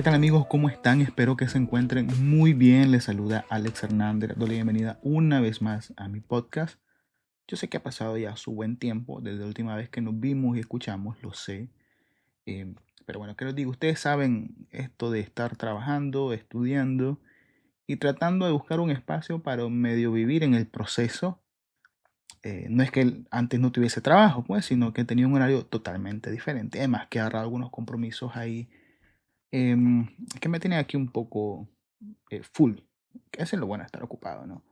tal amigos? ¿Cómo están? Espero que se encuentren muy bien. Les saluda Alex Hernández. Doy la bienvenida una vez más a mi podcast. Yo sé que ha pasado ya su buen tiempo desde la última vez que nos vimos y escuchamos, lo sé. Pero bueno, ¿qué les digo? Ustedes saben esto de estar trabajando, estudiando y tratando de buscar un espacio para medio vivir en el proceso. No es que antes no tuviese trabajo, pues, sino que tenía un horario totalmente diferente. Además que agarrado algunos compromisos ahí que me tiene aquí un poco full. Que eso es lo bueno de estar ocupado, ¿no?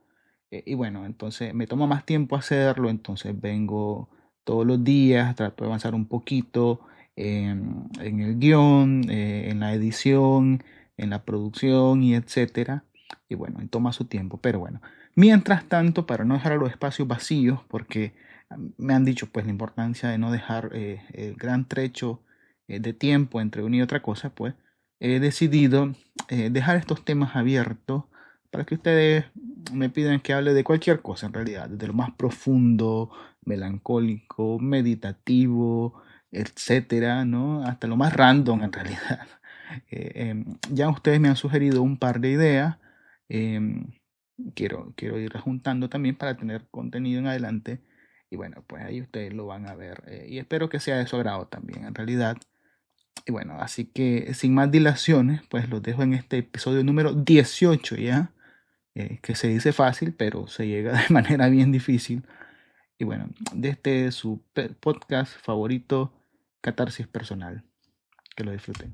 Y bueno, entonces me toma más tiempo hacerlo, entonces vengo todos los días, trato de avanzar un poquito en el guión, en la edición, en la producción y etcétera. Y bueno, toma su tiempo, pero bueno. Mientras tanto, para no dejar los espacios vacíos, porque me han dicho pues la importancia de no dejar el gran trecho de tiempo entre una y otra cosa, pues he decidido dejar estos temas abiertos para que ustedes me pidan que hable de cualquier cosa en realidad, desde lo más profundo, melancólico, meditativo, etcétera, ¿no? Hasta lo más random en realidad. Ya ustedes me han sugerido un par de ideas. em, quiero ir juntando también para tener contenido en adelante. Y bueno, pues ahí ustedes lo van a ver. Y espero que sea de su agrado también, en realidad. Y bueno, así que sin más dilaciones, pues los dejo en este episodio número 18 ya, que se dice fácil, pero se llega de manera bien difícil. Y bueno, de este su podcast favorito, Catarsis Personal. Que lo disfruten.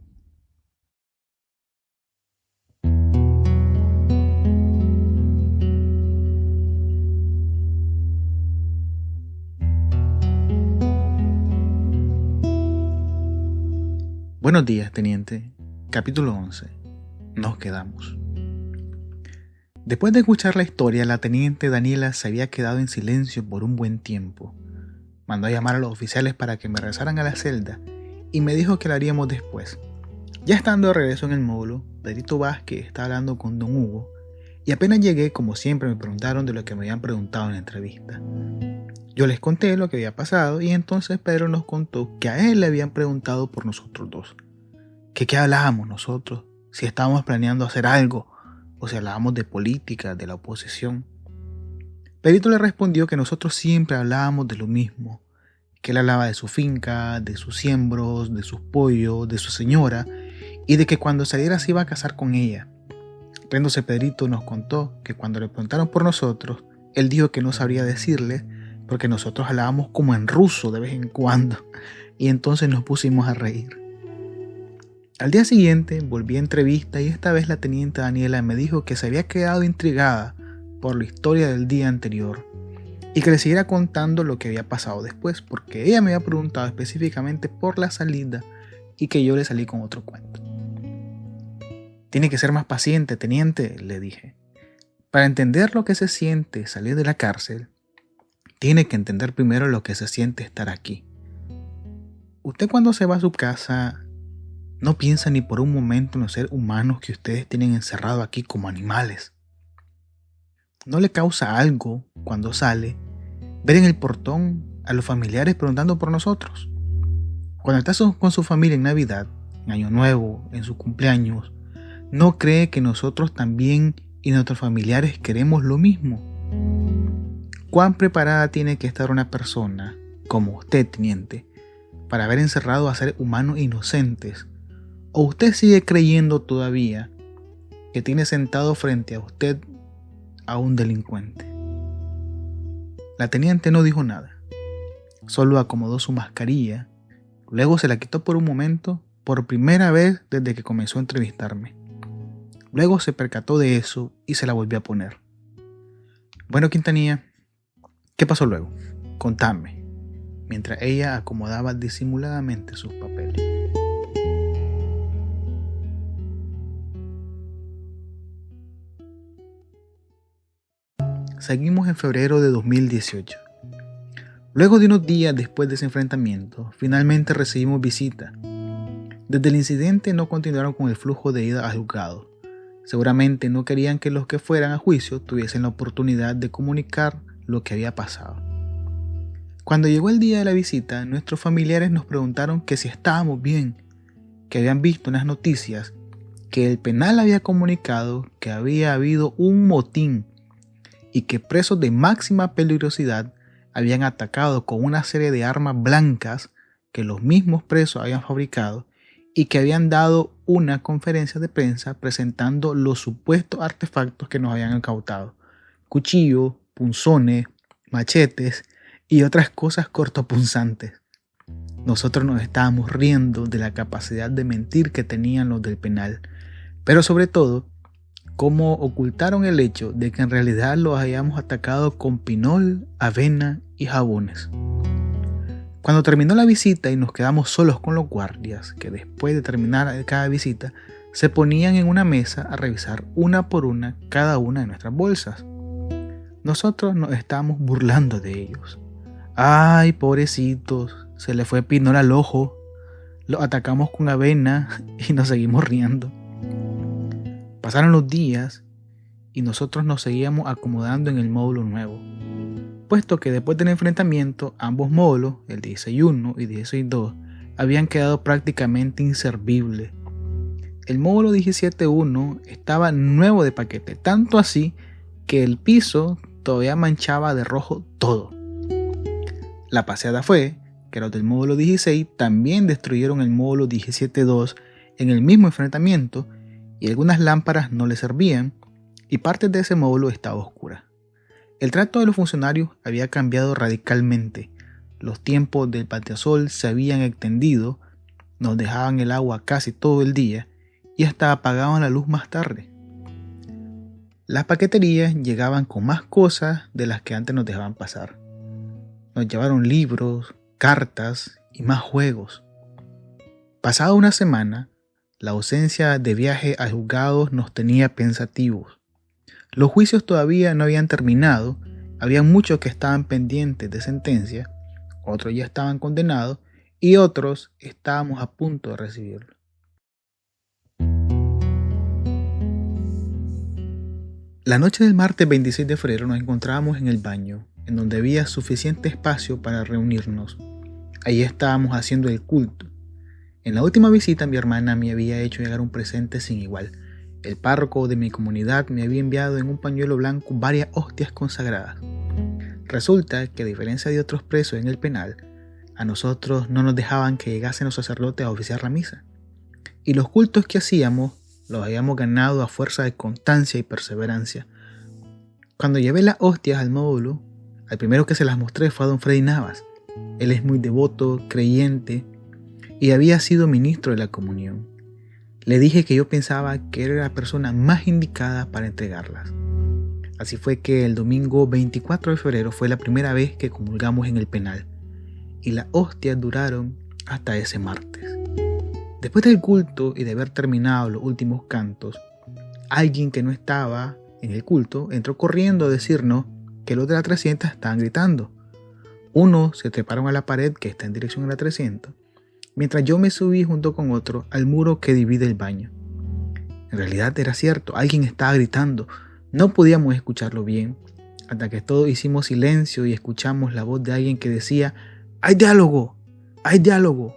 Buenos días, teniente. Capítulo 11. Nos quedamos. Después de escuchar la historia, la teniente Daniela se había quedado en silencio por un buen tiempo. Mandó a llamar a los oficiales para que me regresaran a la celda y me dijo que lo haríamos después. Ya estando de regreso en el módulo, Pedrito Vázquez estaba hablando con don Hugo y apenas llegué, como siempre, me preguntaron de lo que me habían preguntado en la entrevista. Yo les conté lo que había pasado y entonces Pedro nos contó que a él le habían preguntado por nosotros dos. Que qué hablábamos nosotros, si estábamos planeando hacer algo o si hablábamos de política, de la oposición. Pedrito le respondió que nosotros siempre hablábamos de lo mismo, que él hablaba de su finca, de sus siembros, de sus pollos, de su señora y de que cuando saliera se iba a casar con ella. Riéndose, Pedrito nos contó que cuando le preguntaron por nosotros, él dijo que no sabría decirle porque nosotros hablábamos como en ruso de vez en cuando y entonces nos pusimos a reír. Al día siguiente volví a entrevista y esta vez la teniente Daniela me dijo que se había quedado intrigada por la historia del día anterior y que le siguiera contando lo que había pasado después, porque ella me había preguntado específicamente por la salida y que yo le salí con otro cuento. Tiene que ser más paciente, teniente, le dije. Para entender lo que se siente salir de la cárcel, tiene que entender primero lo que se siente estar aquí. Usted cuando se va a su casa no piensa ni por un momento en los seres humanos que ustedes tienen encerrados aquí como animales. ¿No le causa algo cuando sale ver en el portón a los familiares preguntando por nosotros? Cuando está con su familia en Navidad, en Año Nuevo, en su cumpleaños, ¿no cree que nosotros también y nuestros familiares queremos lo mismo? ¿Cuán preparada tiene que estar una persona, como usted, teniente, para haber encerrado a seres humanos inocentes? ¿O usted sigue creyendo todavía que tiene sentado frente a usted a un delincuente? La teniente no dijo nada, solo acomodó su mascarilla, luego se la quitó por un momento, por primera vez desde que comenzó a entrevistarme. Luego se percató de eso y se la volvió a poner. Bueno, Quintanilla, ¿qué pasó luego? Contame, mientras ella acomodaba disimuladamente sus papeles. Seguimos en febrero de 2018. Luego de unos días después de ese enfrentamiento, finalmente recibimos visita. Desde el incidente no continuaron con el flujo de ida al juzgado. Seguramente no querían que los que fueran a juicio tuviesen la oportunidad de comunicar lo que había pasado. Cuando llegó el día de la visita, nuestros familiares nos preguntaron que si estábamos bien, que habían visto unas noticias que el penal había comunicado que había habido un motín y que presos de máxima peligrosidad habían atacado con una serie de armas blancas que los mismos presos habían fabricado y que habían dado una conferencia de prensa presentando los supuestos artefactos que nos habían incautado: cuchillos, punzones, machetes y otras cosas cortopunzantes. Nosotros nos estábamos riendo de la capacidad de mentir que tenían los del penal, pero sobre todo, cómo ocultaron el hecho de que en realidad los habíamos atacado con pinol, avena y jabones. Cuando terminó la visita y nos quedamos solos con los guardias, que después de terminar cada visita, se ponían en una mesa a revisar una por una cada una de nuestras bolsas. Nosotros nos estábamos burlando de ellos. ¡Ay, pobrecitos! Se le fue pinol al ojo. Los atacamos con avena y nos seguimos riendo. Pasaron los días y nosotros nos seguíamos acomodando en el módulo nuevo, puesto que después del enfrentamiento ambos módulos, el 16.1 y 16.2, habían quedado prácticamente inservibles. El módulo 17.1 estaba nuevo de paquete, tanto así que el piso todavía manchaba de rojo todo. La paseada fue que los del módulo 16 también destruyeron el módulo 17.2 en el mismo enfrentamiento, y algunas lámparas no le servían y parte de ese módulo estaba oscura. El trato de los funcionarios había cambiado radicalmente. Los tiempos del pateasol se habían extendido, nos dejaban el agua casi todo el día y hasta apagaban la luz más tarde. Las paqueterías llegaban con más cosas de las que antes nos dejaban pasar. Nos llevaron libros, cartas y más juegos. Pasada una semana, la ausencia de viaje a juzgados nos tenía pensativos. Los juicios todavía no habían terminado, había muchos que estaban pendientes de sentencia, otros ya estaban condenados y otros estábamos a punto de recibirlo. La noche del martes 26 de febrero nos encontrábamos en el baño, en donde había suficiente espacio para reunirnos. Allí estábamos haciendo el culto. En la última visita mi hermana me había hecho llegar un presente sin igual. El párroco de mi comunidad me había enviado en un pañuelo blanco varias hostias consagradas. Resulta que a diferencia de otros presos en el penal, a nosotros no nos dejaban que llegasen los sacerdotes a oficiar la misa. Y los cultos que hacíamos los habíamos ganado a fuerza de constancia y perseverancia. Cuando llevé las hostias al módulo, al primero que se las mostré fue a don Freddy Navas. Él es muy devoto, creyente y había sido ministro de la comunión. Le dije que yo pensaba que era la persona más indicada para entregarlas. Así fue que el domingo 24 de febrero fue la primera vez que comulgamos en el penal y las hostias duraron hasta ese martes. Después del culto y de haber terminado los últimos cantos, alguien que no estaba en el culto entró corriendo a decirnos que los de la 300 estaban gritando. Unos se treparon a la pared que está en dirección a la 300, mientras yo me subí junto con otro al muro que divide el baño. En realidad era cierto, alguien estaba gritando. No podíamos escucharlo bien, hasta que todos hicimos silencio y escuchamos la voz de alguien que decía: ¡hay diálogo! ¡Hay diálogo!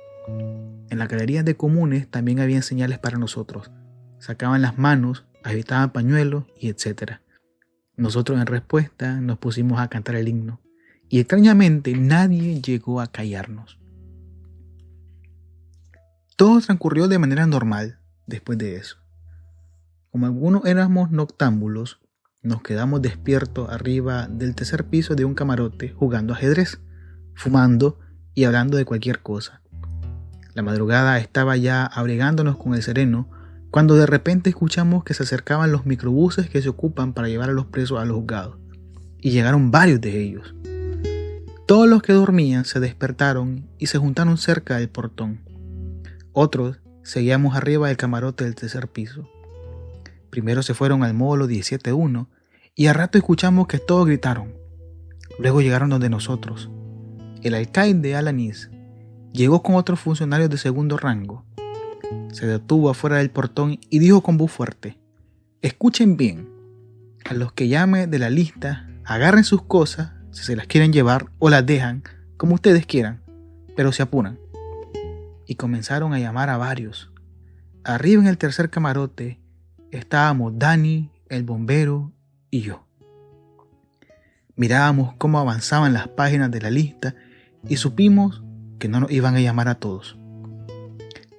En las galerías de comunes también había señales para nosotros. Sacaban las manos, agitaban pañuelos y etc. Nosotros en respuesta nos pusimos a cantar el himno y extrañamente nadie llegó a callarnos. Todo transcurrió de manera normal después de eso. Como algunos éramos noctámbulos, nos quedamos despiertos arriba del tercer piso de un camarote jugando ajedrez, fumando y hablando de cualquier cosa. La madrugada estaba ya abrigándonos con el sereno cuando de repente escuchamos que se acercaban los microbuses que se ocupan para llevar a los presos a los juzgados, y llegaron varios de ellos. Todos los que dormían se despertaron y se juntaron cerca del portón. Otros seguíamos arriba del camarote del tercer piso. Primero se fueron al módulo 17.1 y a rato escuchamos que todos gritaron. Luego llegaron donde nosotros. El alcaide Alanís llegó con otros funcionarios de segundo rango. Se detuvo afuera del portón y dijo con voz fuerte: escuchen bien, a los que llame de la lista, agarren sus cosas si se las quieren llevar o las dejan, como ustedes quieran, pero se apuran. Y comenzaron a llamar a varios. arriba en el tercer camarote estábamos Dani, el bombero y yo. Mirábamos cómo avanzaban las páginas de la lista y supimos que no nos iban a llamar a todos.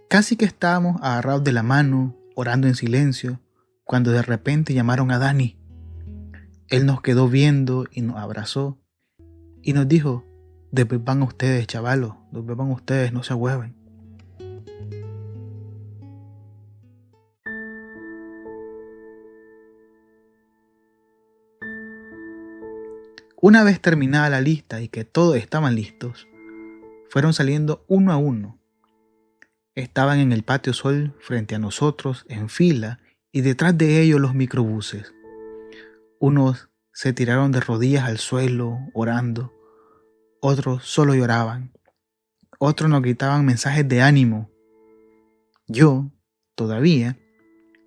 Casi que estábamos agarrados de la mano, orando en silencio, cuando de repente llamaron a Dani. Él nos quedó viendo y nos abrazó y nos dijo: después van ustedes, chavalos, después van ustedes, no se ahueven. Una vez terminada la lista y que todos estaban listos, fueron saliendo uno a uno. Estaban en el patio sol frente a nosotros en fila y detrás de ellos los microbuses. Unos se tiraron de rodillas al suelo orando, otros solo lloraban, otros nos gritaban mensajes de ánimo. Yo, todavía,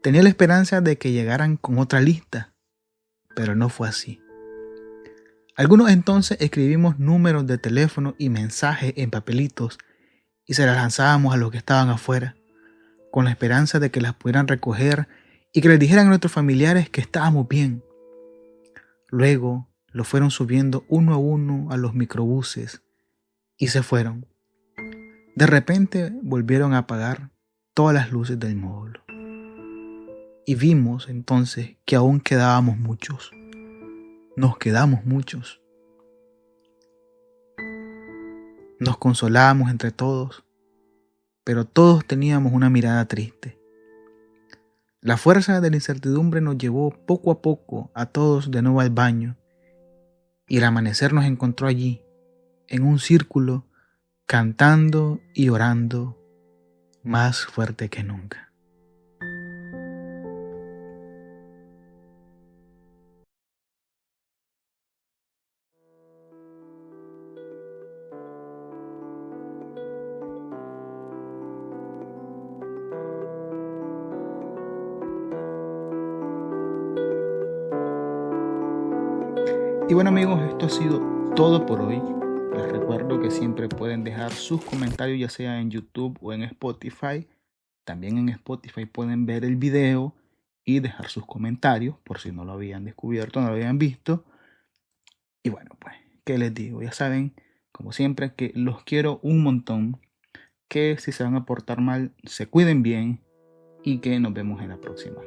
tenía la esperanza de que llegaran con otra lista, pero no fue así. Algunos entonces escribimos números de teléfono y mensajes en papelitos y se las lanzábamos a los que estaban afuera, con la esperanza de que las pudieran recoger y que les dijeran a nuestros familiares que estábamos bien. Luego lo fueron subiendo uno a uno a los microbuses y se fueron. De repente volvieron a apagar todas las luces del módulo. Y vimos entonces que aún quedábamos muchos. Nos quedamos muchos. Nos consolábamos entre todos, pero todos teníamos una mirada triste. La fuerza de la incertidumbre nos llevó poco a poco a todos de nuevo al baño, y el amanecer nos encontró allí, en un círculo, cantando y orando más fuerte que nunca. Y bueno amigos, esto ha sido todo por hoy. Les recuerdo que siempre pueden dejar sus comentarios ya sea en YouTube o en Spotify. También en Spotify pueden ver el video y dejar sus comentarios por si no lo habían descubierto, no lo habían visto. Y bueno, pues, ¿qué les digo? Ya saben, como siempre, que los quiero un montón, que si se van a portar mal, se cuiden bien y que nos vemos en la próxima.